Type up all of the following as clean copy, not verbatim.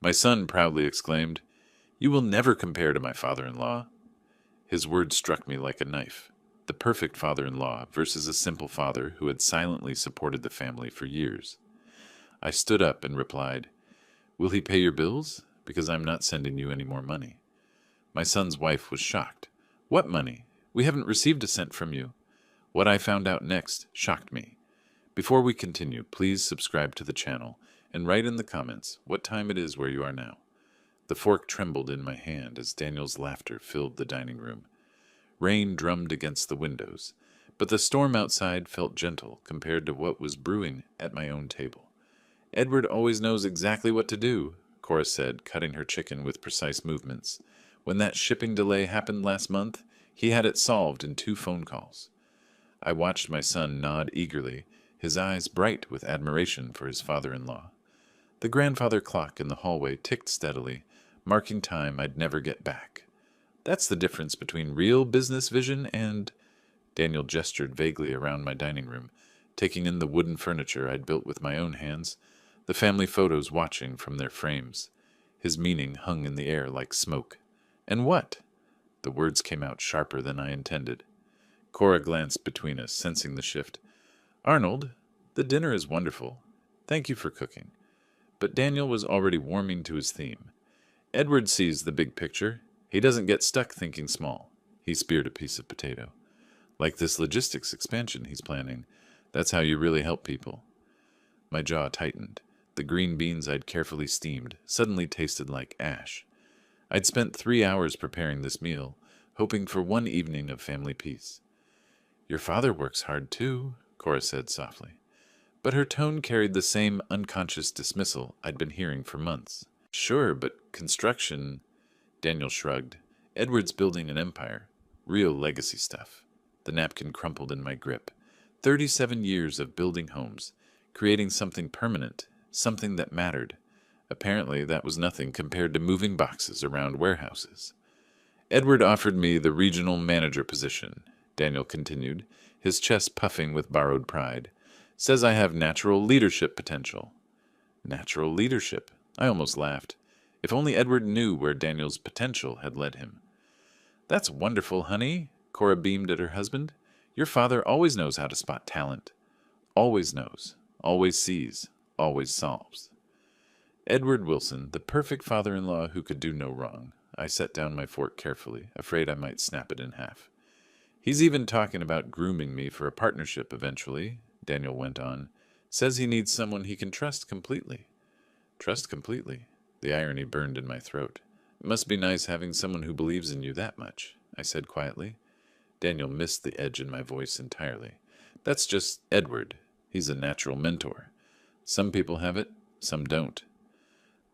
My son proudly exclaimed, "You will never compare to my father-in-law." His words struck me like a knife. The perfect father-in-law versus a simple father who had silently supported the family for years. I stood up and replied, "Will he pay your bills? Because I'm not sending you any more money." My son's wife was shocked. "What money? We haven't received a cent from you." What I found out next shocked me. Before we continue, please subscribe to the channel and write in the comments what time it is where you are now. The fork trembled in my hand as Daniel's laughter filled the dining room. Rain drummed against the windows, but the storm outside felt gentle compared to what was brewing at my own table. "Edward always knows exactly what to do," Cora said, cutting her chicken with precise movements. "When that shipping delay happened last month, he had it solved in 2 phone calls." I watched my son nod eagerly, his eyes bright with admiration for his father-in-law. The grandfather clock in the hallway ticked steadily, marking time I'd never get back. That's the difference between real business vision and... Daniel gestured vaguely around my dining room, taking in the wooden furniture I'd built with my own hands, the family photos watching from their frames. His meaning hung in the air like smoke. "And what?" The words came out sharper than I intended. Cora glanced between us, sensing the shift. "Arnold, the dinner is wonderful. Thank you for cooking." But Daniel was already warming to his theme. "Edward sees the big picture. He doesn't get stuck thinking small." He speared a piece of potato. "Like this logistics expansion he's planning. That's how you really help people." My jaw tightened. The green beans I'd carefully steamed suddenly tasted like ash. I'd spent 3 hours preparing this meal, hoping for one evening of family peace. "Your father works hard too," Cora said softly. But her tone carried the same unconscious dismissal I'd been hearing for months. "Sure, but construction..." Daniel shrugged. "Edward's building an empire. Real legacy stuff." The napkin crumpled in my grip. 37 years of building homes, creating something permanent, something that mattered. Apparently, that was nothing compared to moving boxes around warehouses. "Edward offered me the regional manager position," Daniel continued, his chest puffing with borrowed pride. "Says I have natural leadership potential." Natural leadership? I almost laughed. If only Edward knew where Daniel's potential had led him. "That's wonderful, honey," Cora beamed at her husband. "Your father always knows how to spot talent. Always knows, always sees, always solves." Edward Wilson, the perfect father-in-law who could do no wrong. I set down my fork carefully, afraid I might snap it in half. "He's even talking about grooming me for a partnership eventually," Daniel went on. "Says he needs someone he can trust completely." Trust completely? The irony burned in my throat. "It must be nice having someone who believes in you that much," I said quietly. Daniel missed the edge in my voice entirely. "That's just Edward. He's a natural mentor. Some people have it, some don't."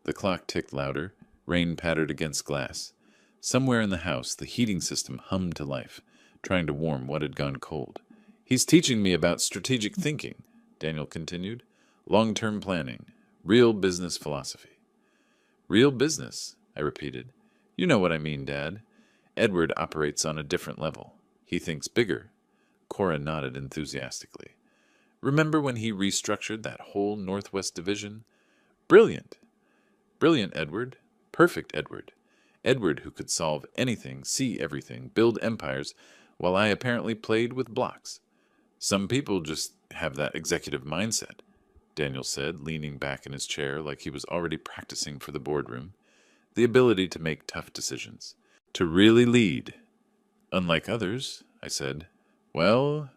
The clock ticked louder. Rain pattered against glass. Somewhere in the house, the heating system hummed to life, trying to warm what had gone cold. "He's teaching me about strategic thinking," Daniel continued. "Long-term planning. Real business philosophy." "Real business," I repeated. "You know what I mean, Dad. Edward operates on a different level. He thinks bigger." Cora nodded enthusiastically. "Remember when he restructured that whole Northwest Division? Brilliant! Brilliant Edward. Perfect Edward. Edward who could solve anything, see everything, build empires, while I apparently played with blocks. Some people just have that executive mindset," Daniel said, leaning back in his chair like he was already practicing for the boardroom. "The ability to make tough decisions. To really lead." "Unlike others," I said. "Well..."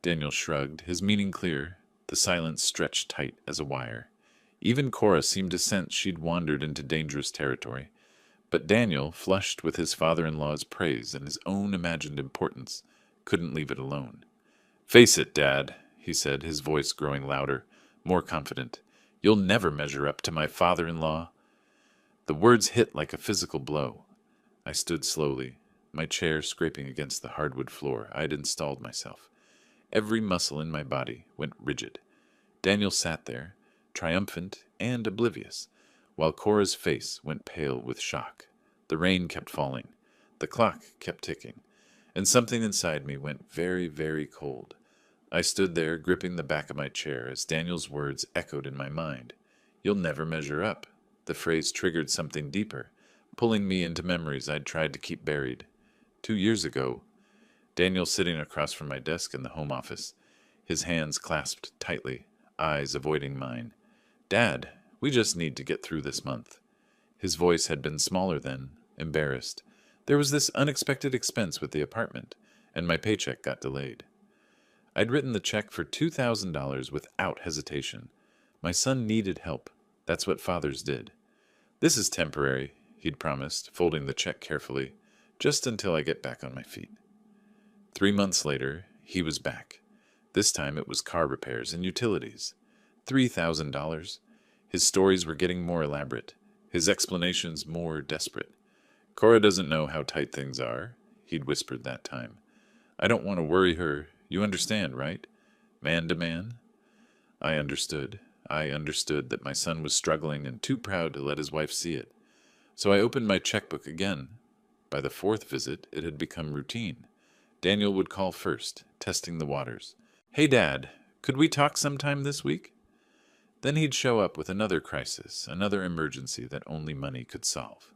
Daniel shrugged, his meaning clear. The silence stretched tight as a wire. Even Cora seemed to sense she'd wandered into dangerous territory. But Daniel, flushed with his father-in-law's praise and his own imagined importance, couldn't leave it alone. "Face it, Dad," he said, his voice growing louder, more confident. "You'll never measure up to my father-in-law." The words hit like a physical blow. I stood slowly, my chair scraping against the hardwood floor I'd installed myself. Every muscle in my body went rigid. Daniel sat there, triumphant and oblivious, while Cora's face went pale with shock. The rain kept falling. The clock kept ticking. And something inside me went very, very cold. I stood there, gripping the back of my chair as Daniel's words echoed in my mind. "You'll never measure up." the phrase triggered something deeper, pulling me into memories I'd tried to keep buried. 2 years ago, Daniel sitting across from my desk in the home office, his hands clasped tightly, eyes avoiding mine. Dad, we just need to get through this month. His voice had been smaller then, embarrassed. There was this unexpected expense with the apartment, and my paycheck got delayed. I'd written the check for $2,000 without hesitation. My son needed help. That's what fathers did. This is temporary, he'd promised, folding the check carefully, just until I get back on my feet. 3 months later, he was back. This time it was car repairs and utilities. $3,000. His stories were getting more elaborate, his explanations more desperate. Cora doesn't know how tight things are, he'd whispered that time. I don't want to worry her. You understand, right? Man to man? I understood. I understood that my son was struggling and too proud to let his wife see it. So I opened my checkbook again. By the fourth visit, it had become routine. Daniel would call first, testing the waters. Hey, Dad, could we talk sometime this week? Then he'd show up with another crisis, another emergency that only money could solve.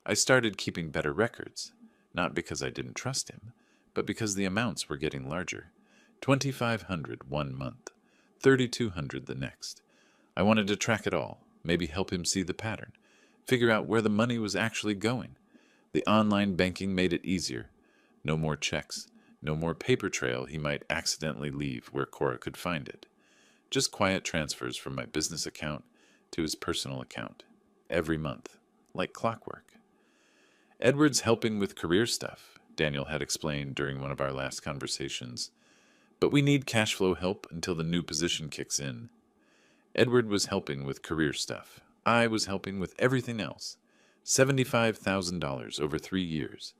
I started keeping better records, not because I didn't trust him, but because the amounts were getting larger. $2,500 one month, $3,200 the next. I wanted to track it all, maybe help him see the pattern, figure out where the money was actually going. The online banking made it easier. No more checks, no more paper trail he might accidentally leave where Cora could find it. Just quiet transfers from my business account to his personal account, every month, like clockwork. Edward's helping with career stuff, Daniel had explained during one of our last conversations. But we need cash flow help until the new position kicks in. Edward was helping with career stuff. I was helping with everything else. $75,000 over 3 years.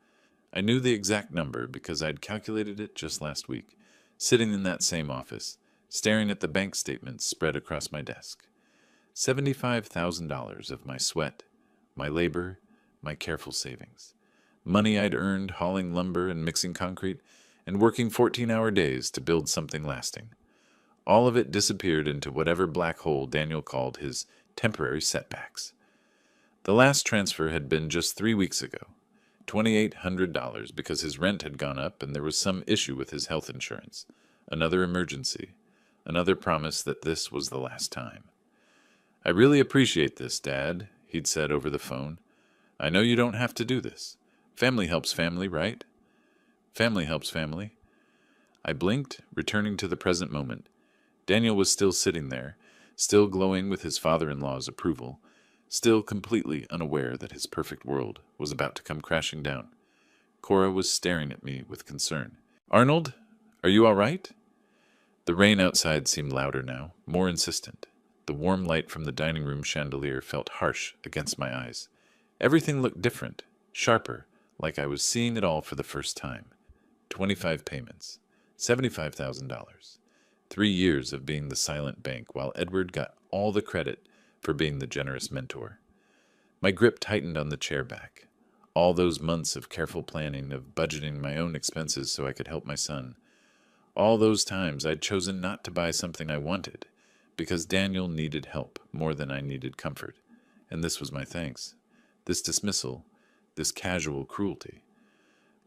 I knew the exact number because I'd calculated it just last week, sitting in that same office, staring at the bank statements spread across my desk. $75,000 of my sweat, my labor, my careful savings. Money I'd earned hauling lumber and mixing concrete and working 14-hour days to build something lasting. All of it disappeared into whatever black hole Daniel called his temporary setbacks. The last transfer had been just 3 weeks ago, $2,800 because his rent had gone up and there was some issue with his health insurance. Another emergency. Another promise that this was the last time. I really appreciate this, Dad, he'd said over the phone. I know you don't have to do this. Family helps family, right? Family helps family. I blinked, returning to the present moment. Daniel was still sitting there, still glowing with his father-in-law's approval, still completely unaware that his perfect world was about to come crashing down. Cora was staring at me with concern. Arnold, are you all right? The rain outside seemed louder now, more insistent. The warm light from the dining room chandelier felt harsh against my eyes. Everything looked different, sharper, like I was seeing it all for the first time. 25 payments, $75,000. 3 years of being the silent bank while Edward got all the credit for being the generous mentor. My grip tightened on the chair back. All those months of careful planning, of budgeting my own expenses so I could help my son. All those times I'd chosen not to buy something I wanted, because Daniel needed help more than I needed comfort. And this was my thanks. This dismissal, this casual cruelty.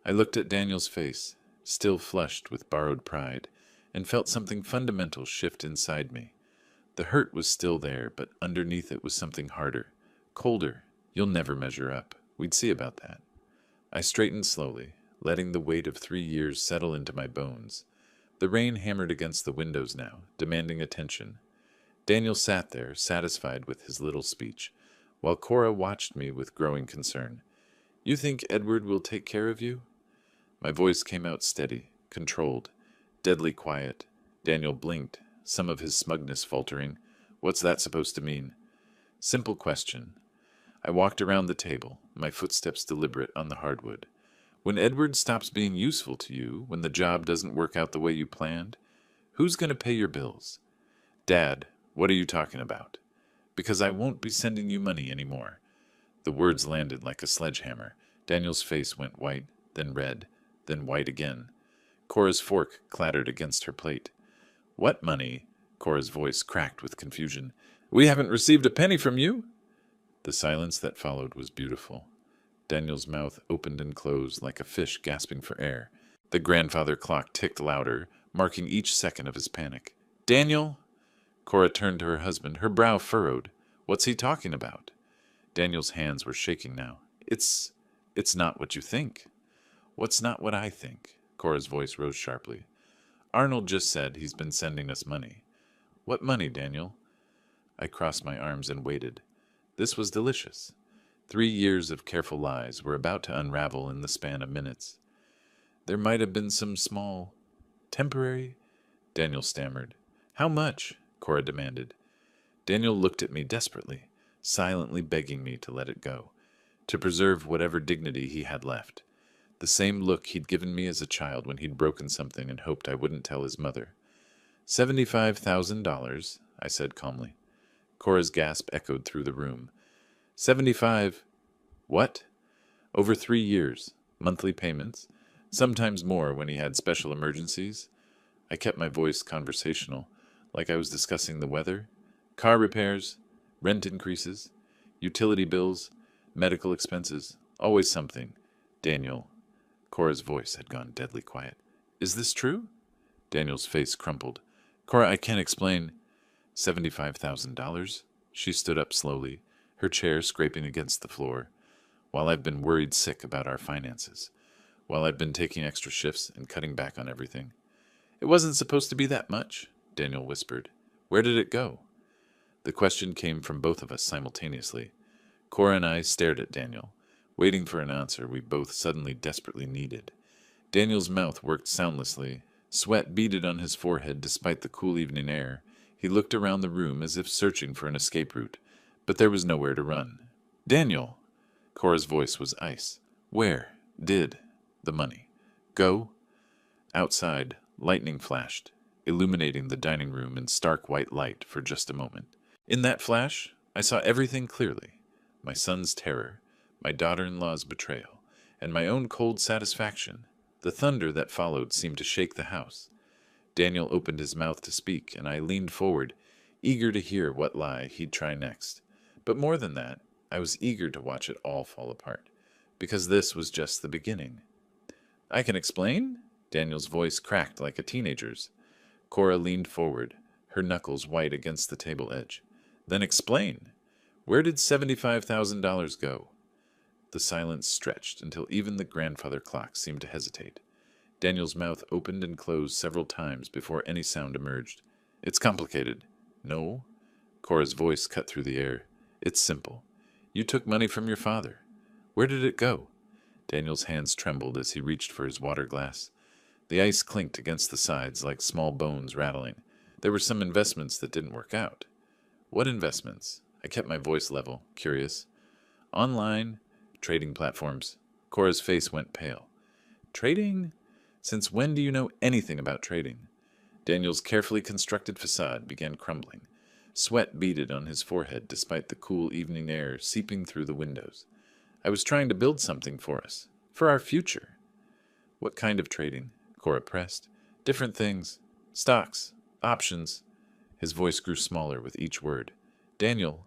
I looked at Daniel's face, still flushed with borrowed pride, and felt something fundamental shift inside me. The hurt was still there, but underneath it was something harder, colder. You'll never measure up. We'd see about that. I straightened slowly, letting the weight of 3 years settle into my bones. The rain hammered against the windows now, demanding attention. Daniel sat there, satisfied with his little speech, while Cora watched me with growing concern. You think Edward will take care of you? My voice came out steady, controlled, deadly quiet. Daniel blinked, some of his smugness faltering. What's that supposed to mean? Simple question. I walked around the table, my footsteps deliberate on the hardwood. When Edward stops being useful to you, when the job doesn't work out the way you planned, who's going to pay your bills? Dad, what are you talking about? Because I won't be sending you money anymore. The words landed like a sledgehammer. Daniel's face went white, then red, then white again. Cora's fork clattered against her plate. What money? Cora's voice cracked with confusion. We haven't received a penny from you. The silence that followed was beautiful. Daniel's mouth opened and closed like a fish gasping for air. The grandfather clock ticked louder, marking each second of his panic. Daniel! Cora turned to her husband, her brow furrowed. What's he talking about? Daniel's hands were shaking now. It's not what you think. What's not what I think? Cora's voice rose sharply. Arnold just said he's been sending us money. What money, Daniel? I crossed my arms and waited. This was delicious. 3 years of careful lies were about to unravel in the span of minutes. There might have been some small, temporary, Daniel stammered. How much? Cora demanded. Daniel looked at me desperately, silently begging me to let it go, to preserve whatever dignity he had left. The same look he'd given me as a child when he'd broken something and hoped I wouldn't tell his mother. $75,000, I said calmly. Cora's gasp echoed through the room. 75. What? Over 3 years, monthly payments, sometimes more when he had special emergencies. I kept my voice conversational, like I was discussing the weather, car repairs, rent increases, utility bills, medical expenses, always something. Daniel. Cora's voice had gone deadly quiet. Is this true? Daniel's face crumpled. Cora, I can't explain. $75,000? She stood up slowly, her chair scraping against the floor. While I've been worried sick about our finances. While I've been taking extra shifts and cutting back on everything. It wasn't supposed to be that much, Daniel whispered. Where did it go? The question came from both of us simultaneously. Cora and I stared at Daniel, waiting for an answer we both suddenly desperately needed. Daniel's mouth worked soundlessly. Sweat beaded on his forehead despite the cool evening air. He looked around the room as if searching for an escape route, but there was nowhere to run. Daniel! Cora's voice was ice. Where did the money go? Outside, lightning flashed, illuminating the dining room in stark white light for just a moment. In that flash, I saw everything clearly. My son's terror, my daughter-in-law's betrayal, and my own cold satisfaction. The thunder that followed seemed to shake the house. Daniel opened his mouth to speak, and I leaned forward, eager to hear what lie he'd try next. But more than that, I was eager to watch it all fall apart, because this was just the beginning. I can explain? Daniel's voice cracked like a teenager's. Cora leaned forward, her knuckles white against the table edge. Then explain. Where did $75,000 go? The silence stretched until even the grandfather clock seemed to hesitate. Daniel's mouth opened and closed several times before any sound emerged. It's complicated. No? Cora's voice cut through the air. It's simple. You took money from your father. Where did it go? Daniel's hands trembled as he reached for his water glass. The ice clinked against the sides like small bones rattling. There were some investments that didn't work out. What investments? I kept my voice level, curious. Online, trading platforms. Cora's face went pale. Trading? Since when do you know anything about trading? Daniel's carefully constructed facade began crumbling. Sweat beaded on his forehead despite the cool evening air seeping through the windows. I was trying to build something for us, for our future. What kind of trading? Cora pressed. Different things. Stocks. Options. His voice grew smaller with each word. Daniel.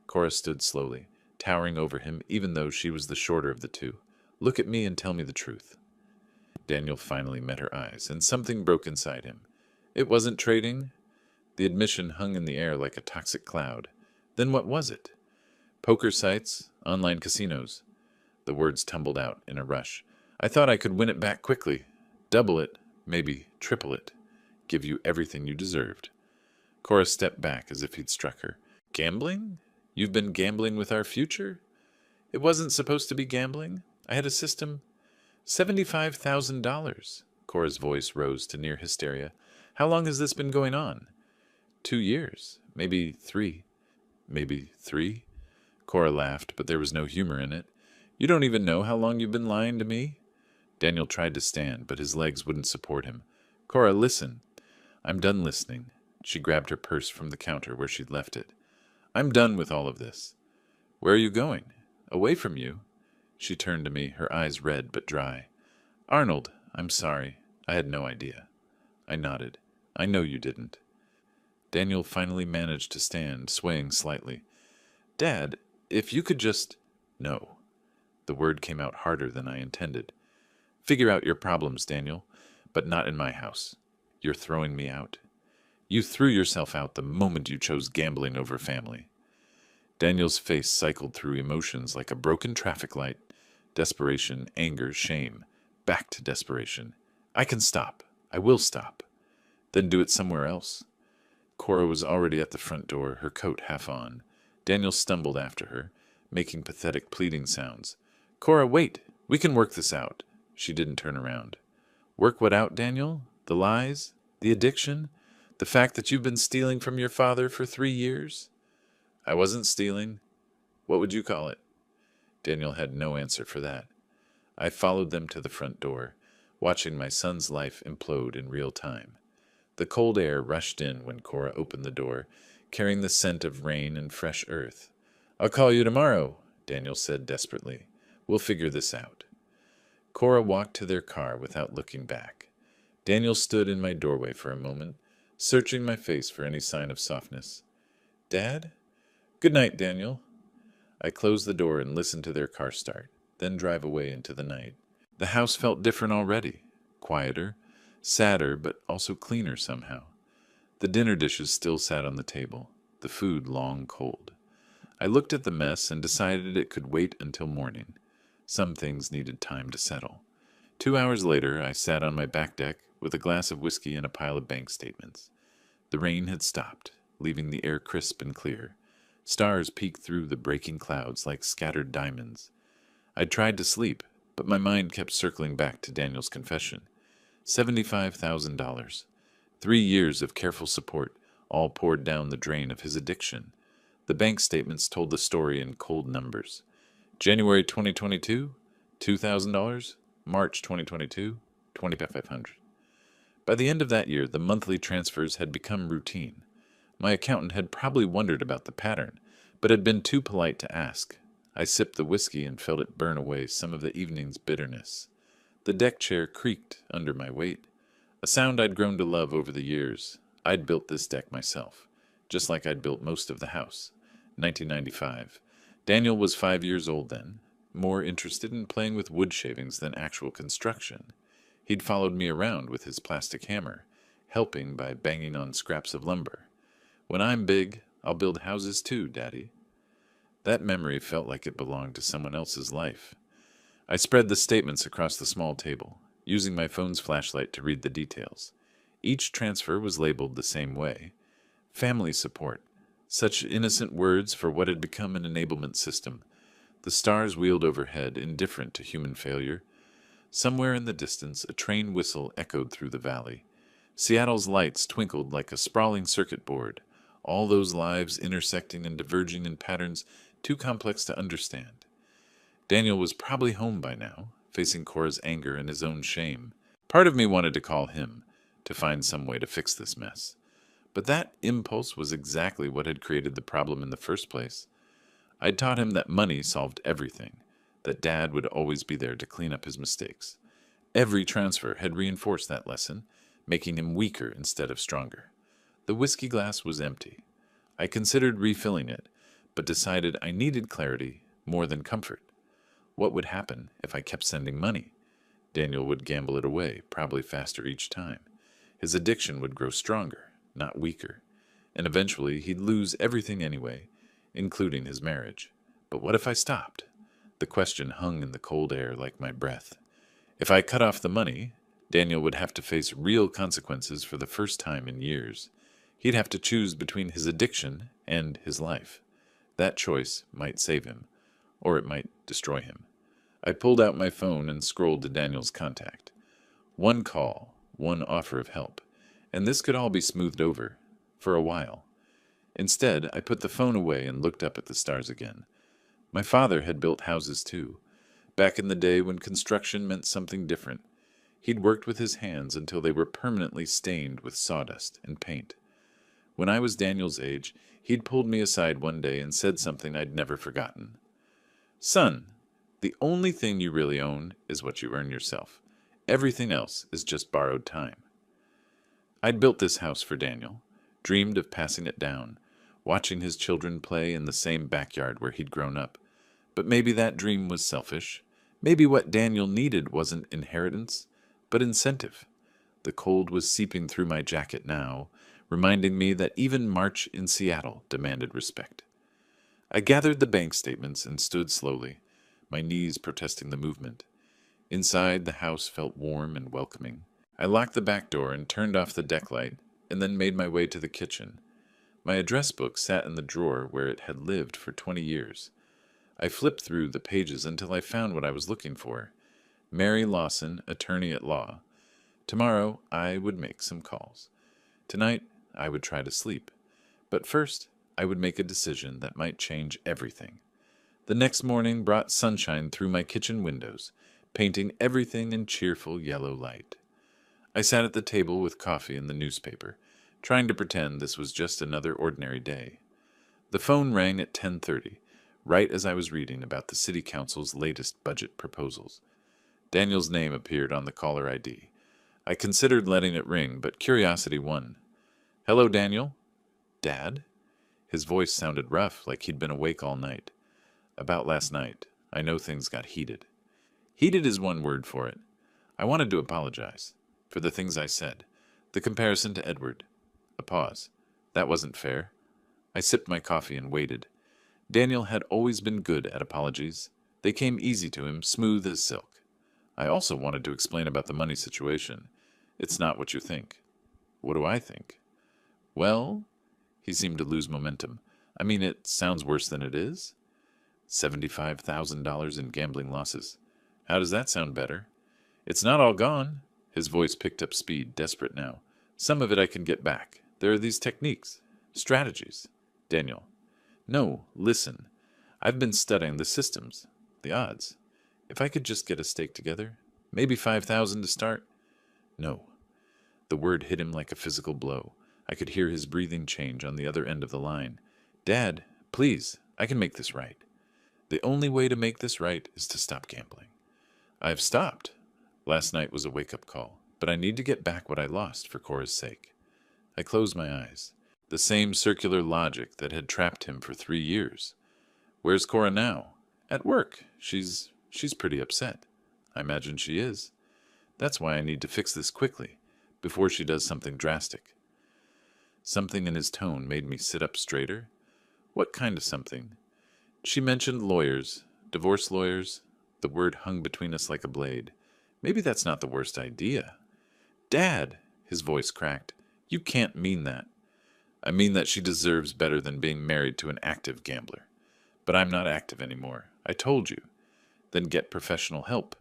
Cora stood slowly, towering over him even though she was the shorter of the two. Look at me and tell me the truth. Daniel finally met her eyes, and something broke inside him. It wasn't trading. The admission hung in the air like a toxic cloud. Then what was it? Poker sites, online casinos. The words tumbled out in a rush. I thought I could win it back quickly. Double it, maybe triple it. Give you everything you deserved. Cora stepped back as if he'd struck her. Gambling? You've been gambling with our future? It wasn't supposed to be gambling. I had a system. $75,000. Cora's voice rose to near hysteria. How long has this been going on? 2 years. Maybe 3. Maybe 3? Cora laughed, but there was no humor in it. You don't even know how long you've been lying to me? Daniel tried to stand, but his legs wouldn't support him. Cora, listen. I'm done listening. She grabbed her purse from the counter where she'd left it. I'm done with all of this. Where are you going? Away from you? She turned to me, her eyes red but dry. Arnold, I'm sorry. I had no idea. I nodded. I know you didn't. Daniel finally managed to stand, swaying slightly. Dad, if you could just... No. The word came out harder than I intended. Figure out your problems, Daniel, but not in my house. You're throwing me out. You threw yourself out the moment you chose gambling over family. Daniel's face cycled through emotions like a broken traffic light. Desperation, anger, shame. Back to desperation. I can stop. I will stop. Then do it somewhere else. Cora was already at the front door, her coat half on. Daniel stumbled after her, making pathetic pleading sounds. Cora, wait! We can work this out. She didn't turn around. Work what out, Daniel? The lies? The addiction? The fact that you've been stealing from your father for 3 years? I wasn't stealing. What would you call it? Daniel had no answer for that. I followed them to the front door, watching my son's life implode in real time. The cold air rushed in when Cora opened the door, carrying the scent of rain and fresh earth. I'll call you tomorrow, Daniel said desperately. We'll figure this out. Cora walked to their car without looking back. Daniel stood in my doorway for a moment, searching my face for any sign of softness. Dad? Good night, Daniel. I closed the door and listened to their car start, then drive away into the night. The house felt different already, quieter, sadder, but also cleaner somehow. The dinner dishes still sat on the table, the food long cold. I looked at the mess and decided it could wait until morning. Some things needed time to settle. 2 hours later, I sat on my back deck with a glass of whiskey and a pile of bank statements. The rain had stopped, leaving the air crisp and clear. Stars peeked through the breaking clouds like scattered diamonds. I tried to sleep, but my mind kept circling back to Daniel's confession. $75,000. 3 years of careful support, all poured down the drain of his addiction. The bank statements told the story in cold numbers. January 2022, $2,000. March 2022, $2,500. By the end of that year, the monthly transfers had become routine. My accountant had probably wondered about the pattern, but had been too polite to ask. I sipped the whiskey and felt it burn away some of the evening's bitterness. The deck chair creaked under my weight, a sound I'd grown to love over the years. I'd built this deck myself, just like I'd built most of the house. 1995. Daniel was 5 years old then, more interested in playing with wood shavings than actual construction. He'd followed me around with his plastic hammer, helping by banging on scraps of lumber. When I'm big, I'll build houses too, Daddy. That memory felt like it belonged to someone else's life. I spread the statements across the small table, using my phone's flashlight to read the details. Each transfer was labeled the same way. Family support. Such innocent words for what had become an enablement system. The stars wheeled overhead, indifferent to human failure. Somewhere in the distance, a train whistle echoed through the valley. Seattle's lights twinkled like a sprawling circuit board, all those lives intersecting and diverging in patterns too complex to understand. Daniel was probably home by now, facing Cora's anger and his own shame. Part of me wanted to call him, to find some way to fix this mess. But that impulse was exactly what had created the problem in the first place. I'd taught him that money solved everything, that Dad would always be there to clean up his mistakes. Every transfer had reinforced that lesson, making him weaker instead of stronger. The whiskey glass was empty. I considered refilling it, but decided I needed clarity more than comfort. What would happen if I kept sending money? Daniel would gamble it away, probably faster each time. His addiction would grow stronger, not weaker, and eventually he'd lose everything anyway, including his marriage. But what if I stopped? The question hung in the cold air like my breath. If I cut off the money, Daniel would have to face real consequences for the first time in years. He'd have to choose between his addiction and his life. That choice might save him, or it might destroy him. I pulled out my phone and scrolled to Daniel's contact. One call, one offer of help, and this could all be smoothed over, for a while. Instead, I put the phone away and looked up at the stars again. My father had built houses too, back in the day when construction meant something different. He'd worked with his hands until they were permanently stained with sawdust and paint. When I was Daniel's age, he'd pulled me aside one day and said something I'd never forgotten. Son, the only thing you really own is what you earn yourself. Everything else is just borrowed time. I'd built this house for Daniel, dreamed of passing it down, watching his children play in the same backyard where he'd grown up. But maybe that dream was selfish. Maybe what Daniel needed wasn't inheritance, but incentive. The cold was seeping through my jacket now, reminding me that even March in Seattle demanded respect. I gathered the bank statements and stood slowly, my knees protesting the movement. Inside, the house felt warm and welcoming. I locked the back door and turned off the deck light, and then made my way to the kitchen. My address book sat in the drawer where it had lived for 20 years. I flipped through the pages until I found what I was looking for. Mary Lawson, attorney at law. Tomorrow, I would make some calls. Tonight, I would try to sleep. But first, I would make a decision that might change everything. The next morning brought sunshine through my kitchen windows, painting everything in cheerful yellow light. I sat at the table with coffee and the newspaper, trying to pretend this was just another ordinary day. The phone rang at 10:30, right as I was reading about the City Council's latest budget proposals. Daniel's name appeared on the caller ID. I considered letting it ring, but curiosity won. "Hello, Daniel?" "Dad?" His voice sounded rough, like he'd been awake all night. "About last night. I know things got heated." Heated is one word for it. I wanted to apologize for the things I said. The comparison to Edward. A pause. That wasn't fair. I sipped my coffee and waited. Daniel had always been good at apologies. They came easy to him, smooth as silk. I also wanted to explain about the money situation. It's not what you think. What do I think? Well, he seemed to lose momentum. I mean, it sounds worse than it is. $75,000 in gambling losses. How does that sound better? It's not all gone. His voice picked up speed, desperate now. Some of it I can get back. There are these techniques, strategies. Daniel. No, listen. I've been studying the systems, the odds. If I could just get a stake together, maybe 5,000 to start. No. The word hit him like a physical blow. I could hear his breathing change on the other end of the line. Dad, please, I can make this right. The only way to make this right is to stop gambling. I've stopped. Last night was a wake-up call, but I need to get back what I lost for Cora's sake. I closed my eyes. The same circular logic that had trapped him for 3 years. Where's Cora now? At work. She's pretty upset. I imagine she is. That's why I need to fix this quickly, before she does something drastic. Something in his tone made me sit up straighter. What kind of something? She mentioned lawyers, divorce lawyers. The word hung between us like a blade. Maybe that's not the worst idea. Dad, his voice cracked. You can't mean that. I mean that she deserves better than being married to an active gambler. But I'm not active anymore. I told you. Then get professional help.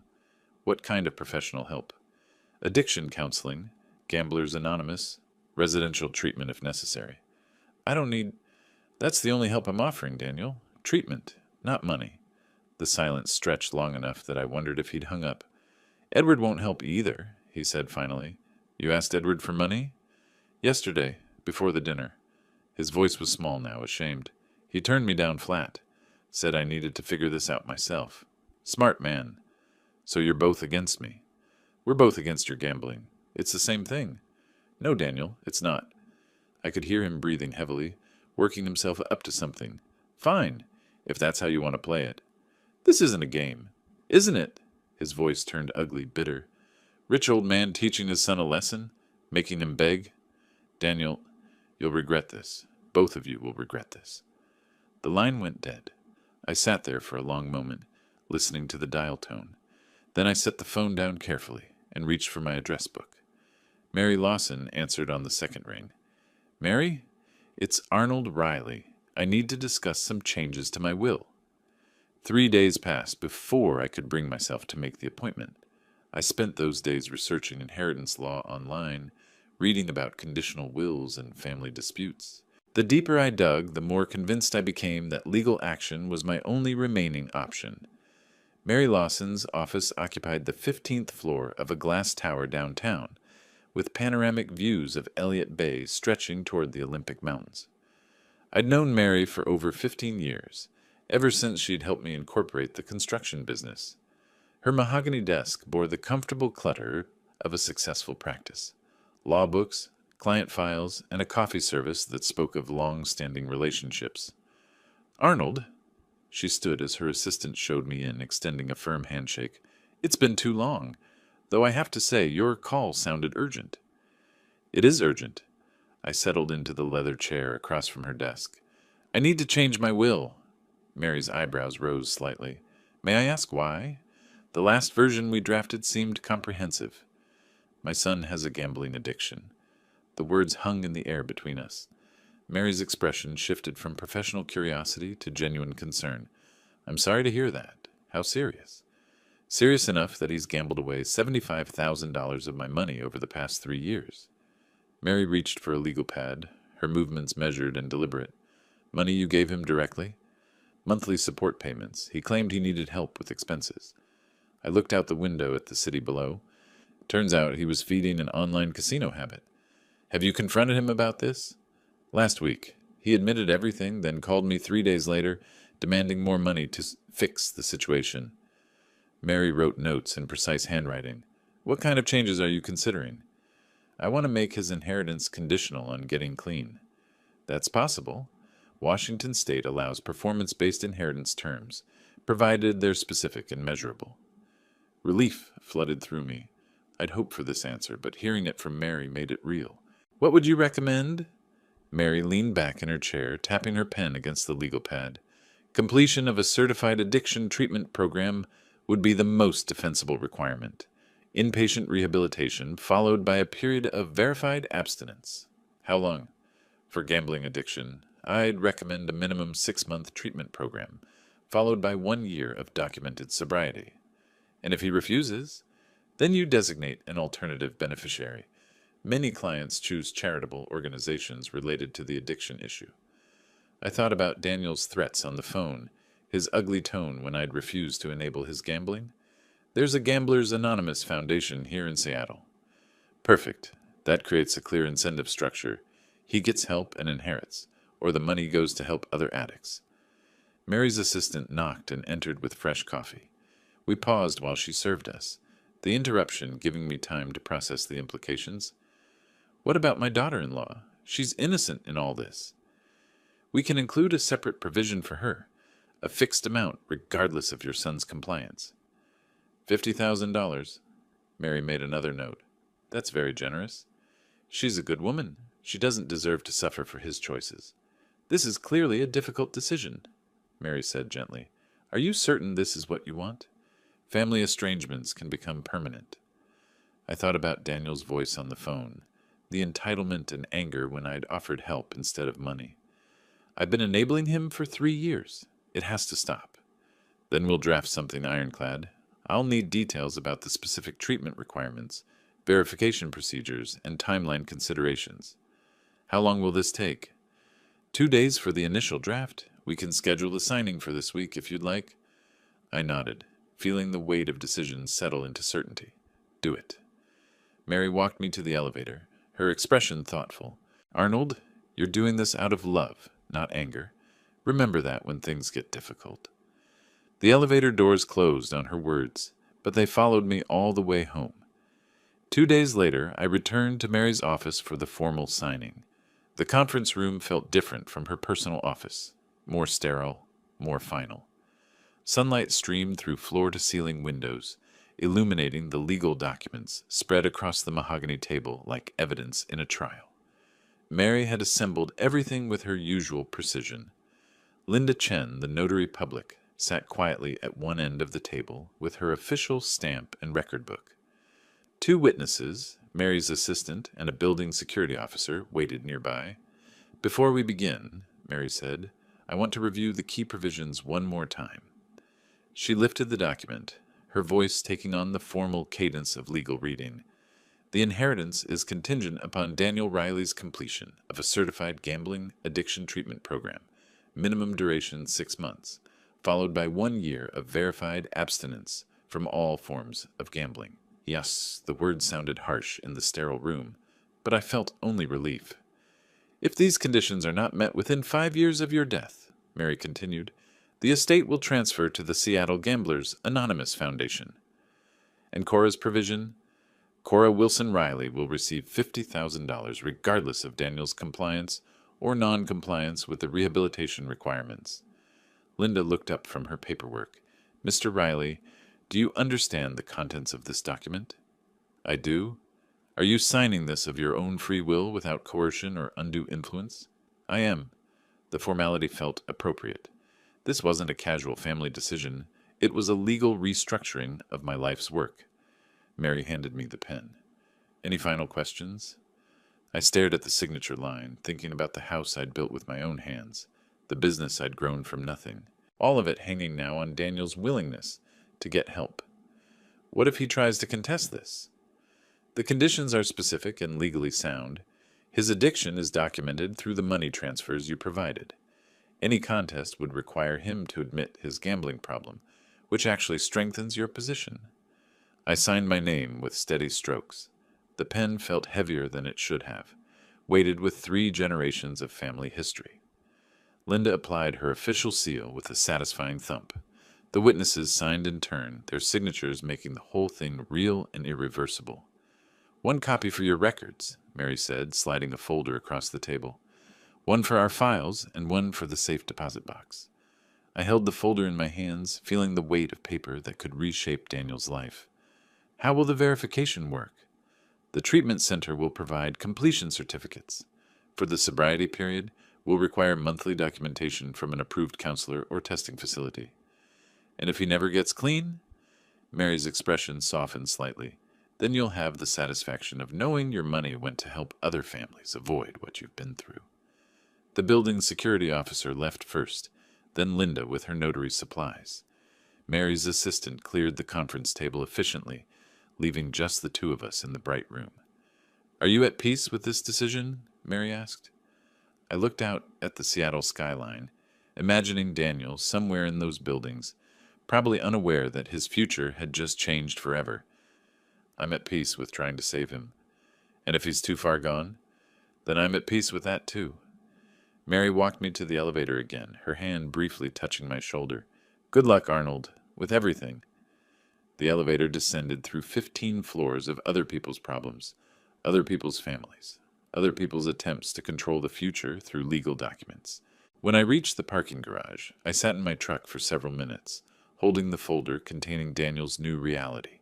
What kind of professional help? Addiction counseling, Gamblers Anonymous, residential treatment if necessary. I don't need... That's the only help I'm offering, Daniel. Treatment, not money. The silence stretched long enough that I wondered if he'd hung up. Edward won't help either, he said finally. You asked Edward for money? Yesterday, before the dinner. His voice was small now, ashamed. He turned me down flat. Said I needed to figure this out myself. Smart man. So you're both against me. We're both against your gambling. It's the same thing. No, Daniel, it's not. I could hear him breathing heavily, working himself up to something. Fine, if that's how you want to play it. This isn't a game. Isn't it? His voice turned ugly, bitter. Rich old man teaching his son a lesson, making him beg. Daniel, you'll regret this. Both of you will regret this. The line went dead. I sat there for a long moment, listening to the dial tone. Then I set the phone down carefully and reached for my address book. Mary Lawson answered on the second ring. Mary, it's Arnold Riley. I need to discuss some changes to my will. 3 days passed before I could bring myself to make the appointment. I spent those days researching inheritance law online, reading about conditional wills and family disputes. The deeper I dug, the more convinced I became that legal action was my only remaining option. Mary Lawson's office occupied the 15th floor of a glass tower downtown, with panoramic views of Elliott Bay stretching toward the Olympic Mountains. I'd known Mary for over 15 years, ever since she'd helped me incorporate the construction business. Her mahogany desk bore the comfortable clutter of a successful practice. Law books, client files, and a coffee service that spoke of long-standing relationships. "Arnold," she stood as her assistant showed me in, extending a firm handshake. "It's been too long, though I have to say your call sounded urgent." "It is urgent." I settled into the leather chair across from her desk. "I need to change my will." Mary's eyebrows rose slightly. "May I ask why? The last version we drafted seemed comprehensive." "My son has a gambling addiction." The words hung in the air between us. Mary's expression shifted from professional curiosity to genuine concern. "I'm sorry to hear that. How serious?" "Serious enough that he's gambled away $75,000 of my money over the past 3 years." Mary reached for a legal pad, her movements measured and deliberate. "Money you gave him directly?" "Monthly support payments. He claimed he needed help with expenses." I looked out the window at the city below. Turns out he was feeding an online casino habit. "Have you confronted him about this?" "Last week. He admitted everything, then called me 3 days later, demanding more money to fix the situation." Mary wrote notes in precise handwriting. "What kind of changes are you considering?" "I want to make his inheritance conditional on getting clean." "That's possible. Washington State allows performance-based inheritance terms, provided they're specific and measurable." Relief flooded through me. I'd hoped for this answer, but hearing it from Mary made it real. "What would you recommend?" Mary leaned back in her chair, tapping her pen against the legal pad. "Completion of a certified addiction treatment program would be the most defensible requirement. Inpatient rehabilitation, followed by a period of verified abstinence." "How long?" "For gambling addiction, I'd recommend a minimum 6-month treatment program, followed by 1 year of documented sobriety." "And if he refuses?" "Then you designate an alternative beneficiary. Many clients choose charitable organizations related to the addiction issue." I thought about Daniel's threats on the phone, his ugly tone when I'd refused to enable his gambling. "There's a Gamblers Anonymous Foundation here in Seattle." "Perfect. That creates a clear incentive structure. He gets help and inherits, or the money goes to help other addicts." Mary's assistant knocked and entered with fresh coffee. We paused while she served us, the interruption giving me time to process the implications. "What about my daughter-in-law? She's innocent in all this." "We can include a separate provision for her, a fixed amount regardless of your son's compliance." $50,000. Mary made another note. "That's very generous." "She's a good woman. She doesn't deserve to suffer for his choices." "This is clearly a difficult decision," Mary said gently. "Are you certain this is what you want? Family estrangements can become permanent." I thought about Daniel's voice on the phone, the entitlement and anger when I'd offered help instead of money. "I've been enabling him for 3 years. It has to stop." "Then we'll draft something ironclad. I'll need details about the specific treatment requirements, verification procedures, and timeline considerations." "How long will this take?" 2 days for the initial draft. We can schedule the signing for this week if you'd like." I nodded, feeling the weight of decisions settle into certainty. "Do it." Mary walked me to the elevator, her expression thoughtful. "Arnold, you're doing this out of love, not anger. Remember that when things get difficult." The elevator doors closed on her words, but they followed me all the way home. 2 days later, I returned to Mary's office for the formal signing. The conference room felt different from her personal office, more sterile, more final. Sunlight streamed through floor-to-ceiling windows, illuminating the legal documents spread across the mahogany table like evidence in a trial. Mary had assembled everything with her usual precision. Linda Chen, the notary public, sat quietly at one end of the table with her official stamp and record book. 2 witnesses, Mary's assistant and a building security officer, waited nearby. "Before we begin," Mary said, "I want to review the key provisions one more time." She lifted the document, her voice taking on the formal cadence of legal reading. "The inheritance is contingent upon Daniel Riley's completion of a certified gambling addiction treatment program, minimum duration 6 months, followed by 1 year of verified abstinence from all forms of gambling." Yes, the words sounded harsh in the sterile room, but I felt only relief. "If these conditions are not met within 5 years of your death," Mary continued, "the estate will transfer to the Seattle Gamblers Anonymous Foundation." "And Cora's provision?" Cora Wilson Riley will receive $50,000 regardless of Daniel's compliance or non-compliance with the rehabilitation requirements. Linda looked up from her paperwork. Mr. Riley, do you understand the contents of this document? I do. Are you signing this of your own free will without coercion or undue influence? I am. The formality felt appropriate. This wasn't a casual family decision. It was a legal restructuring of my life's work. Mary handed me the pen. Any final questions? I stared at the signature line, thinking about the house I'd built with my own hands, the business I'd grown from nothing, all of it hanging now on Daniel's willingness to get help. What if he tries to contest this? The conditions are specific and legally sound. His addiction is documented through the money transfers you provided. Any contest would require him to admit his gambling problem, which actually strengthens your position. I signed my name with steady strokes. The pen felt heavier than it should have, weighted with 3 generations of family history. Linda applied her official seal with a satisfying thump. The witnesses signed in turn, their signatures making the whole thing real and irreversible. One copy for your records, Mary said, sliding a folder across the table. One for our files and one for the safe deposit box. I held the folder in my hands, feeling the weight of paper that could reshape Daniel's life. How will the verification work? The treatment center will provide completion certificates. For the sobriety period, we'll require monthly documentation from an approved counselor or testing facility. And if he never gets clean? Mary's expression softened slightly. Then you'll have the satisfaction of knowing your money went to help other families avoid what you've been through. The building's security officer left first, then Linda with her notary supplies. Mary's assistant cleared the conference table efficiently, leaving just the 2 of us in the bright room. Are you at peace with this decision? Mary asked. I looked out at the Seattle skyline, imagining Daniel somewhere in those buildings, probably unaware that his future had just changed forever. I'm at peace with trying to save him. And if he's too far gone, then I'm at peace with that too. Mary walked me to the elevator again, her hand briefly touching my shoulder. Good luck, Arnold, with everything. The elevator descended through 15 floors of other people's problems, other people's families, other people's attempts to control the future through legal documents. When I reached the parking garage, I sat in my truck for several minutes, holding the folder containing Daniel's new reality.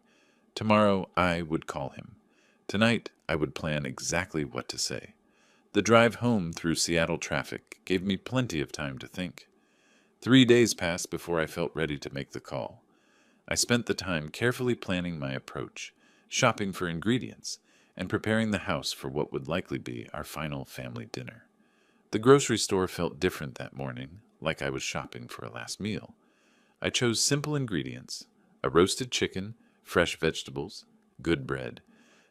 Tomorrow I would call him. Tonight I would plan exactly what to say. The drive home through Seattle traffic gave me plenty of time to think. 3 days passed before I felt ready to make the call. I spent the time carefully planning my approach, shopping for ingredients, and preparing the house for what would likely be our final family dinner. The grocery store felt different that morning, like I was shopping for a last meal. I chose simple ingredients, a roasted chicken, fresh vegetables, good bread,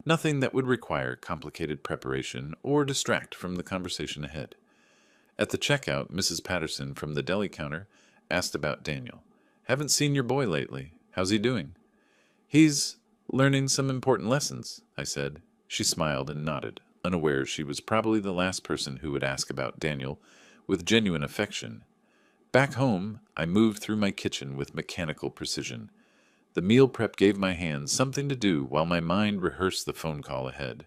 nothing that would require complicated preparation or distract from the conversation ahead. At the checkout, Mrs. Patterson from the deli counter asked about Daniel. Haven't seen your boy lately. How's he doing? He's learning some important lessons, I said. She smiled and nodded, unaware she was probably the last person who would ask about Daniel with genuine affection. Back home, I moved through my kitchen with mechanical precision. The meal prep gave my hands something to do while my mind rehearsed the phone call ahead.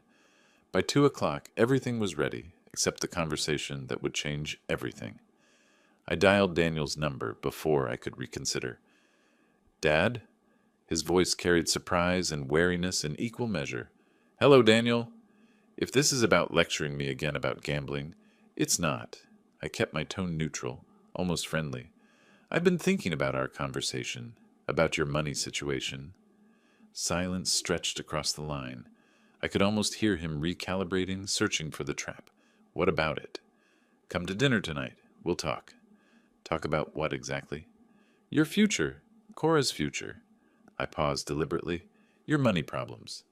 By 2 o'clock, everything was ready, except the conversation that would change everything. I dialed Daniel's number before I could reconsider. Dad? His voice carried surprise and wariness in equal measure. Hello, Daniel. If this is about lecturing me again about gambling, it's not. I kept my tone neutral, almost friendly. I've been thinking about our conversation, about your money situation. Silence stretched across the line. I could almost hear him recalibrating, searching for the trap. What about it? Come to dinner tonight. We'll talk. Talk about what exactly? Your future. Cora's future. I paused deliberately. Your money problems.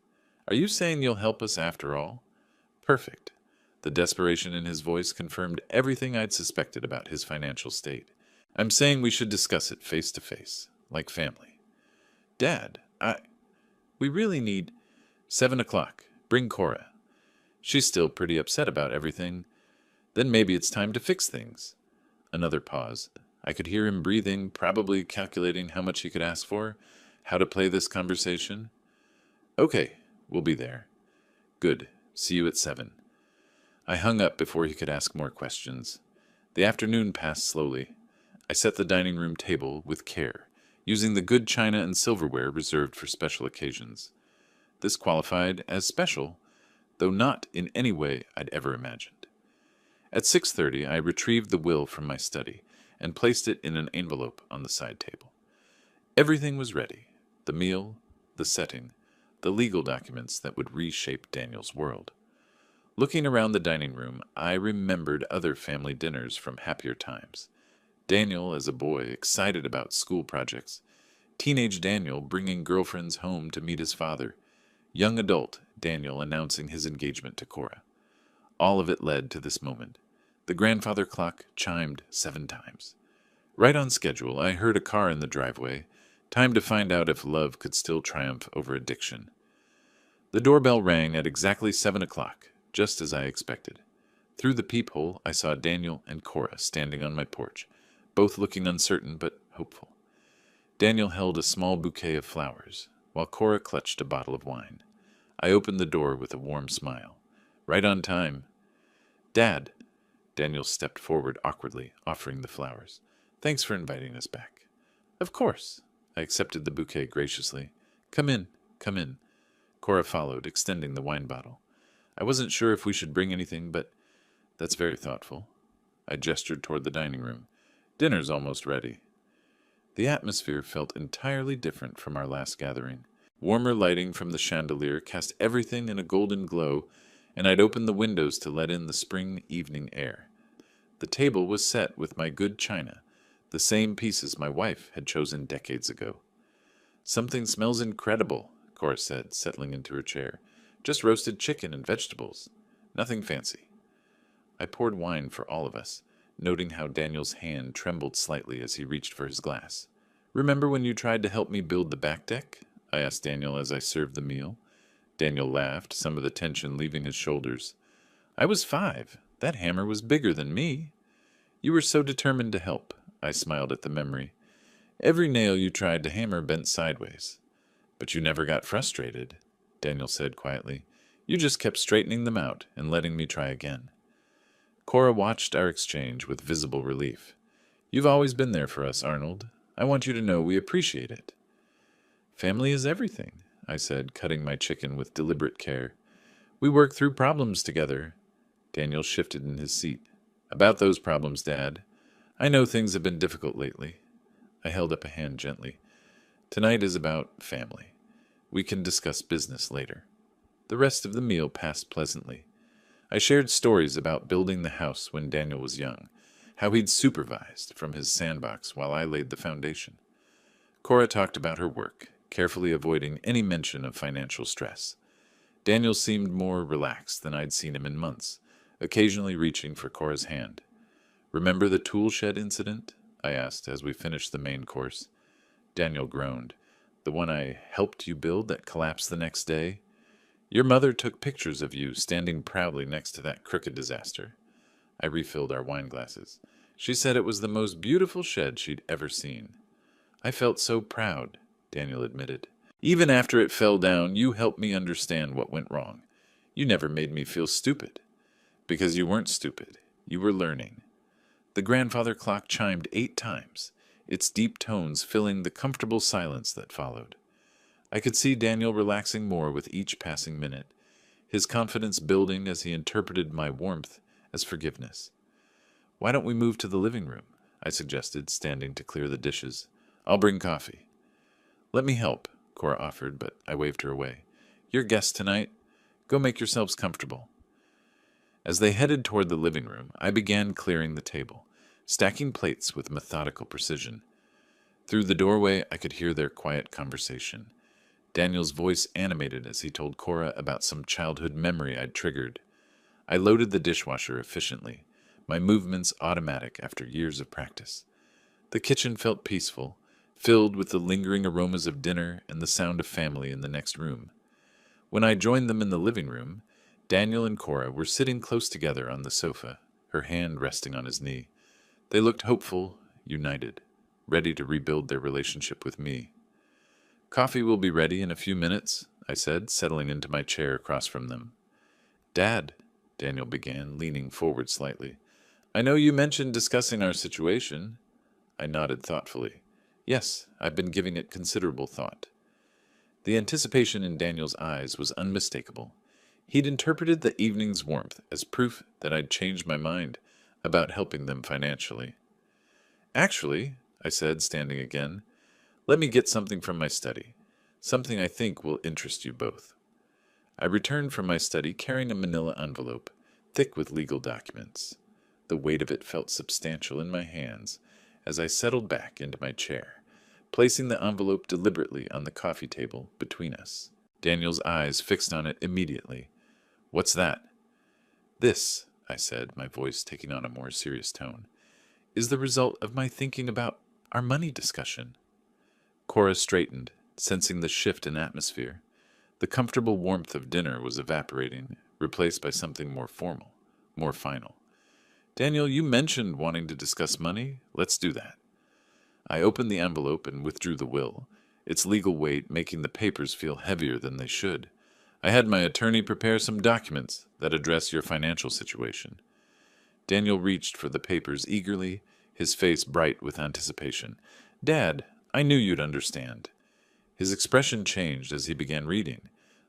Are you saying you'll help us after all? Perfect. The desperation in his voice confirmed everything I'd suspected about his financial state. I'm saying we should discuss it face to face, like family. Dad, we really need 7 o'clock. Bring Cora. She's still pretty upset about everything. Then maybe it's time to fix things. Another pause. I could hear him breathing, probably calculating how much he could ask for, how to play this conversation. Okay, We'll be there. Good. See you at 7. I hung up before he could ask more questions. The afternoon passed slowly. I set the dining room table with care, using the good china and silverware reserved for special occasions. This qualified as special, though not in any way I'd ever imagined. At 6:30, I retrieved the will from my study and placed it in an envelope on the side table. Everything was ready: the meal, the setting, the legal documents that would reshape Daniel's world. Looking around the dining room, I remembered other family dinners from happier times. Daniel, as a boy, excited about school projects. Teenage Daniel bringing girlfriends home to meet his father. Young adult Daniel announcing his engagement to Cora. All of it led to this moment. The grandfather clock chimed 7 times. Right on schedule, I heard a car in the driveway. Time to find out if love could still triumph over addiction. The doorbell rang at exactly 7 o'clock, just as I expected. Through the peephole, I saw Daniel and Cora standing on my porch, both looking uncertain but hopeful. Daniel held a small bouquet of flowers, while Cora clutched a bottle of wine. I opened the door with a warm smile. Right on time. Dad. Daniel stepped forward awkwardly, offering the flowers. Thanks for inviting us back. Of course. I accepted the bouquet graciously. Come in, come in. Cora followed, extending the wine bottle. I wasn't sure if we should bring anything, but that's very thoughtful. I gestured toward the dining room. Dinner's almost ready. The atmosphere felt entirely different from our last gathering. Warmer lighting from the chandelier cast everything in a golden glow, and I'd opened the windows to let in the spring evening air. The table was set with my good china, the same pieces my wife had chosen decades ago. Something smells incredible, Cora said, settling into her chair. Just roasted chicken and vegetables. Nothing fancy. I poured wine for all of us, noting how Daniel's hand trembled slightly as he reached for his glass. Remember when you tried to help me build the back deck? I asked Daniel as I served the meal. Daniel laughed, some of the tension leaving his shoulders. I was 5. That hammer was bigger than me. You were so determined to help. I smiled at the memory. Every nail you tried to hammer bent sideways. But you never got frustrated, Daniel said quietly. You just kept straightening them out and letting me try again. Cora watched our exchange with visible relief. You've always been there for us, Arnold. I want you to know we appreciate it. Family is everything, I said, cutting my chicken with deliberate care. We work through problems together. Daniel shifted in his seat. About those problems, Dad. I know things have been difficult lately. I held up a hand gently. Tonight is about family. We can discuss business later. The rest of the meal passed pleasantly. I shared stories about building the house when Daniel was young, how he'd supervised from his sandbox while I laid the foundation. Cora talked about her work, carefully avoiding any mention of financial stress. Daniel seemed more relaxed than I'd seen him in months, occasionally reaching for Cora's hand. Remember the tool shed incident? I asked as we finished the main course. Daniel groaned. The one I helped you build that collapsed the next day? Your mother took pictures of you standing proudly next to that crooked disaster. I refilled our wine glasses. She said it was the most beautiful shed she'd ever seen. I felt so proud, Daniel admitted. Even after it fell down, you helped me understand what went wrong. You never made me feel stupid. Because you weren't stupid. You were learning. The grandfather clock chimed 8 times, its deep tones filling the comfortable silence that followed. I could see Daniel relaxing more with each passing minute, his confidence building as he interpreted my warmth as forgiveness. Why don't we move to the living room? I suggested, standing to clear the dishes. I'll bring coffee. Let me help, Cora offered, but I waved her away. You're guests tonight. Go make yourselves comfortable. As they headed toward the living room, I began clearing the table, stacking plates with methodical precision. Through the doorway, I could hear their quiet conversation. Daniel's voice animated as he told Cora about some childhood memory I'd triggered. I loaded the dishwasher efficiently, my movements automatic after years of practice. The kitchen felt peaceful, filled with the lingering aromas of dinner and the sound of family in the next room. When I joined them in the living room, Daniel and Cora were sitting close together on the sofa, her hand resting on his knee. They looked hopeful, united, ready to rebuild their relationship with me. Coffee will be ready in a few minutes, I said, settling into my chair across from them. Dad, Daniel began, leaning forward slightly. I know you mentioned discussing our situation. I nodded thoughtfully. Yes, I've been giving it considerable thought. The anticipation in Daniel's eyes was unmistakable. He'd interpreted the evening's warmth as proof that I'd changed my mind about helping them financially. Actually, I said, standing again, let me get something from my study, something I think will interest you both. I returned from my study carrying a manila envelope, thick with legal documents. The weight of it felt substantial in my hands as I settled back into my chair, placing the envelope deliberately on the coffee table between us. Daniel's eyes fixed on it immediately. What's that? This, I said, my voice taking on a more serious tone, is the result of my thinking about our money discussion. Cora straightened, sensing the shift in atmosphere. The comfortable warmth of dinner was evaporating, replaced by something more formal, more final. Daniel, you mentioned wanting to discuss money. Let's do that. I opened the envelope and withdrew the will, its legal weight making the papers feel heavier than they should. I had my attorney prepare some documents that address your financial situation. Daniel reached for the papers eagerly, his face bright with anticipation. Dad, I knew you'd understand. His expression changed as he began reading.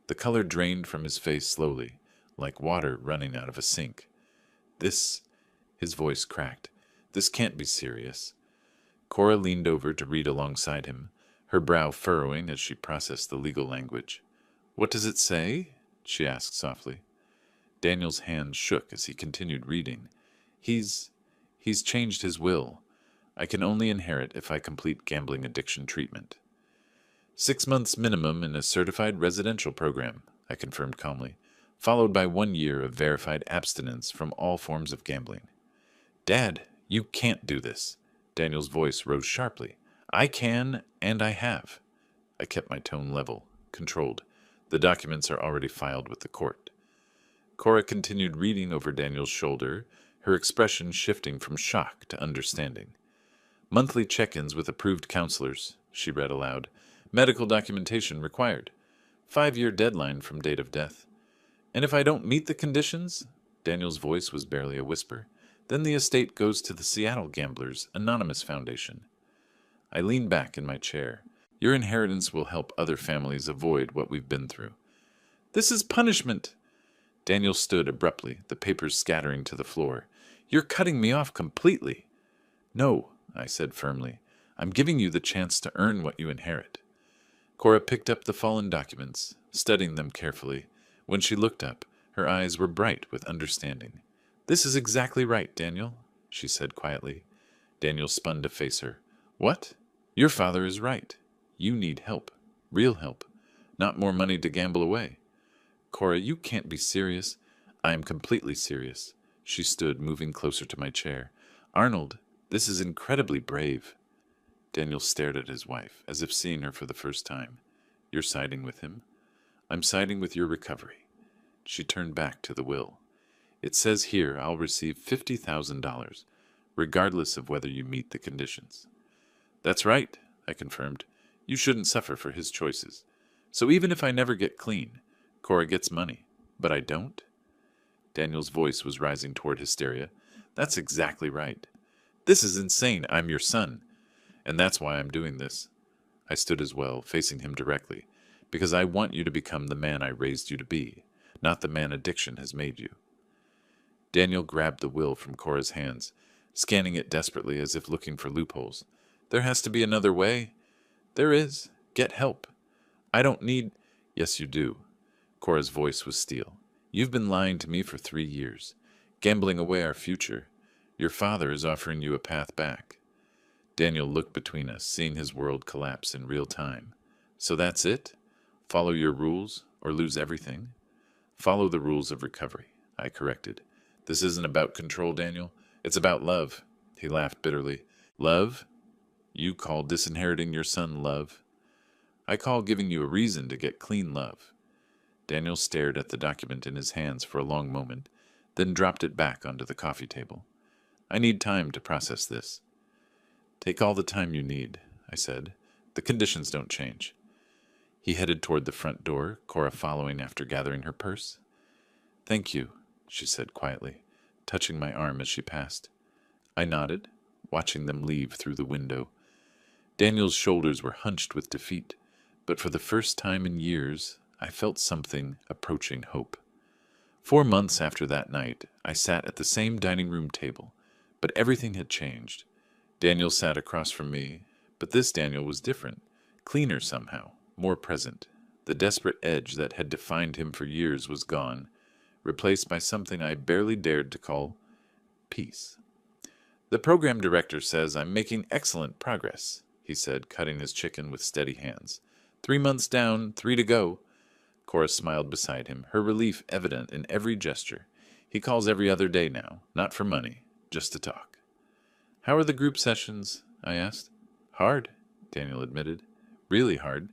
The color drained from his face slowly, like water running out of a sink. His voice cracked. This can't be serious. Cora leaned over to read alongside him, her brow furrowing as she processed the legal language. What does it say? She asked softly. Daniel's hand shook as he continued reading. He's changed his will. I can only inherit if I complete gambling addiction treatment. 6 months minimum in a certified residential program, I confirmed calmly, followed by 1 year of verified abstinence from all forms of gambling. Dad, you can't do this. Daniel's voice rose sharply. I can, and I have. I kept my tone level, controlled. The documents are already filed with the court. Cora continued reading over Daniel's shoulder, her expression shifting from shock to understanding. Monthly check-ins with approved counselors, she read aloud. Medical documentation required. 5-year deadline from date of death. And if I don't meet the conditions, Daniel's voice was barely a whisper, then the estate goes to the Seattle Gamblers Anonymous Foundation. I leaned back in my chair. Your inheritance will help other families avoid what we've been through. This is punishment. Daniel stood abruptly, the papers scattering to the floor. You're cutting me off completely. No, I said firmly. I'm giving you the chance to earn what you inherit. Cora picked up the fallen documents, studying them carefully. When she looked up, her eyes were bright with understanding. This is exactly right, Daniel, she said quietly. Daniel spun to face her. What? Your father is right. You need help. Real help. Not more money to gamble away. Cora, you can't be serious. I am completely serious. She stood, moving closer to my chair. Arnold, this is incredibly brave. Daniel stared at his wife, as if seeing her for the first time. You're siding with him? I'm siding with your recovery. She turned back to the will. It says here I'll receive $50,000, regardless of whether you meet the conditions. That's right, I confirmed. You shouldn't suffer for his choices. So even if I never get clean, Cora gets money. But I don't? Daniel's voice was rising toward hysteria. That's exactly right. This is insane. I'm your son. And that's why I'm doing this. I stood as well, facing him directly, because I want you to become the man I raised you to be, not the man addiction has made you. Daniel grabbed the will from Cora's hands, scanning it desperately as if looking for loopholes. There has to be another way. There is. Get help. I don't need... Yes, you do. Cora's voice was steel. You've been lying to me for 3 years, gambling away our future. Your father is offering you a path back. Daniel looked between us, seeing his world collapse in real time. So that's it? Follow your rules, or lose everything? Follow the rules of recovery, I corrected. This isn't about control, Daniel. It's about love. He laughed bitterly. Love? You call disinheriting your son love? I call giving you a reason to get clean love. Daniel stared at the document in his hands for a long moment, then dropped it back onto the coffee table. I need time to process this. Take all the time you need, I said. The conditions don't change. He headed toward the front door, Cora following after gathering her purse. "Thank you," she said quietly, touching my arm as she passed. I nodded, watching them leave through the window. Daniel's shoulders were hunched with defeat, but for the first time in years, I felt something approaching hope. 4 months after that night, I sat at the same dining room table, but everything had changed. Daniel sat across from me, but this Daniel was different, cleaner somehow, more present. The desperate edge that had defined him for years was gone, replaced by something I barely dared to call peace. "The program director says I'm making excellent progress," he said, cutting his chicken with steady hands. 3 months down, 3 to go." Cora smiled beside him, her relief evident in every gesture. "He calls every other day now, not for money, just to talk." "How are the group sessions?" I asked. "Hard," Daniel admitted. "Really hard.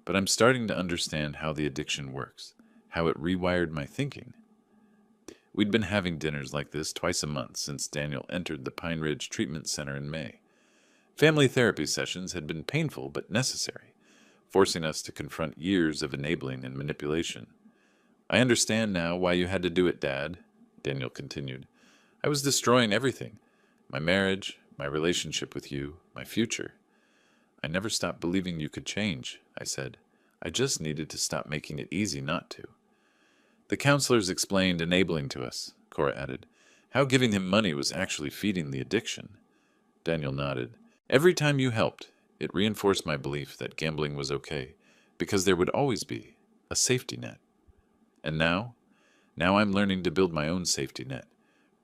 But I'm starting to understand how the addiction works, how it rewired my thinking." We'd been having dinners like this twice a month since Daniel entered the Pine Ridge Treatment Center in May. Family therapy sessions had been painful but necessary, forcing us to confront years of enabling and manipulation. "I understand now why you had to do it, Dad," Daniel continued. "I was destroying everything. My marriage, my relationship with you, my future." "I never stopped believing you could change," I said. "I just needed to stop making it easy not to." "The counselors explained enabling to us," Cora added. "How giving him money was actually feeding the addiction." Daniel nodded. "Every time you helped, it reinforced my belief that gambling was okay, because there would always be a safety net. And now I'm learning to build my own safety net.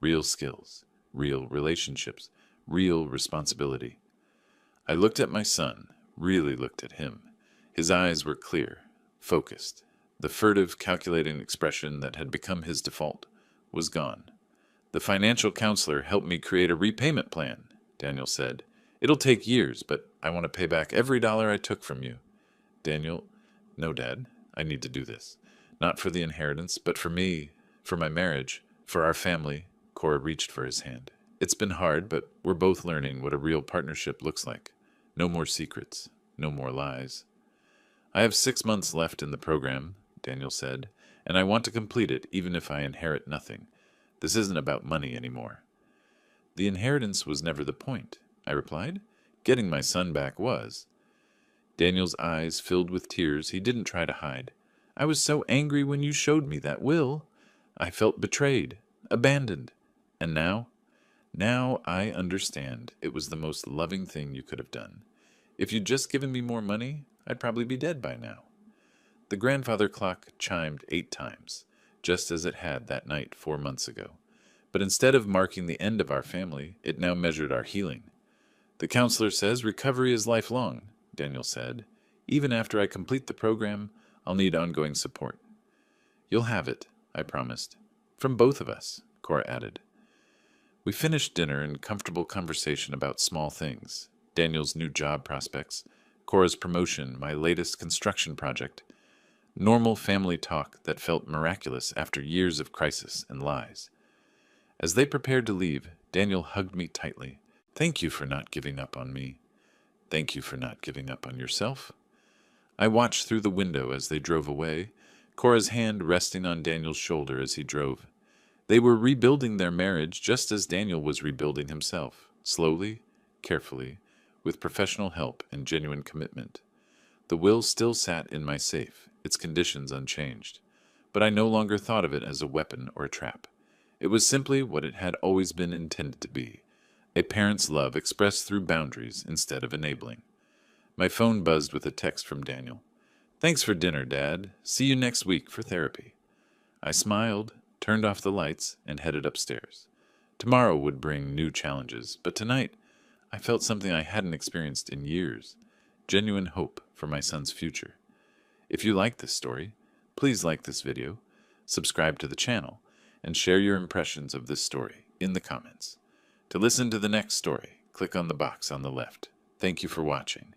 Real skills, real relationships, real responsibility." I looked at my son, really looked at him. His eyes were clear, focused. The furtive, calculating expression that had become his default was gone. "The financial counselor helped me create a repayment plan," Daniel said. "It'll take years, but I want to pay back every dollar I took from you." Daniel, "No, Dad, I need to do this. Not for the inheritance, but for me, for my marriage, for our family." Cora reached for his hand. "It's been hard, but we're both learning what a real partnership looks like. No more secrets, no more lies." "I have 6 months left in the program," Daniel said, "and I want to complete it even if I inherit nothing. This isn't about money anymore." "The inheritance was never the point," I replied. "Getting my son back was." Daniel's eyes filled with tears he didn't try to hide. "I was so angry when you showed me that will. I felt betrayed, abandoned. And now I understand it was the most loving thing you could have done. If you'd just given me more money, I'd probably be dead by now." The grandfather clock chimed 8 times, just as it had that night 4 months ago. But instead of marking the end of our family, it now measured our healing. "The counselor says recovery is lifelong," Daniel said. "Even after I complete the program, I'll need ongoing support." "You'll have it," I promised. "From both of us," Cora added. We finished dinner in comfortable conversation about small things: Daniel's new job prospects, Cora's promotion, my latest construction project. Normal family talk that felt miraculous after years of crisis and lies. As they prepared to leave, Daniel hugged me tightly. "Thank you for not giving up on me. Thank you for not giving up on yourself." I watched through the window as they drove away, Cora's hand resting on Daniel's shoulder as he drove. They were rebuilding their marriage just as Daniel was rebuilding himself, slowly, carefully, with professional help and genuine commitment. The will still sat in my safe, its conditions unchanged, but I no longer thought of it as a weapon or a trap. It was simply what it had always been intended to be: a parent's love expressed through boundaries instead of enabling. My phone buzzed with a text from Daniel. "Thanks for dinner, Dad. See you next week for therapy." I smiled, turned off the lights, and headed upstairs. Tomorrow would bring new challenges, but tonight I felt something I hadn't experienced in years: genuine hope for my son's future. If you like this story, please like this video, subscribe to the channel, and share your impressions of this story in the comments. To listen to the next story, click on the box on the left. Thank you for watching.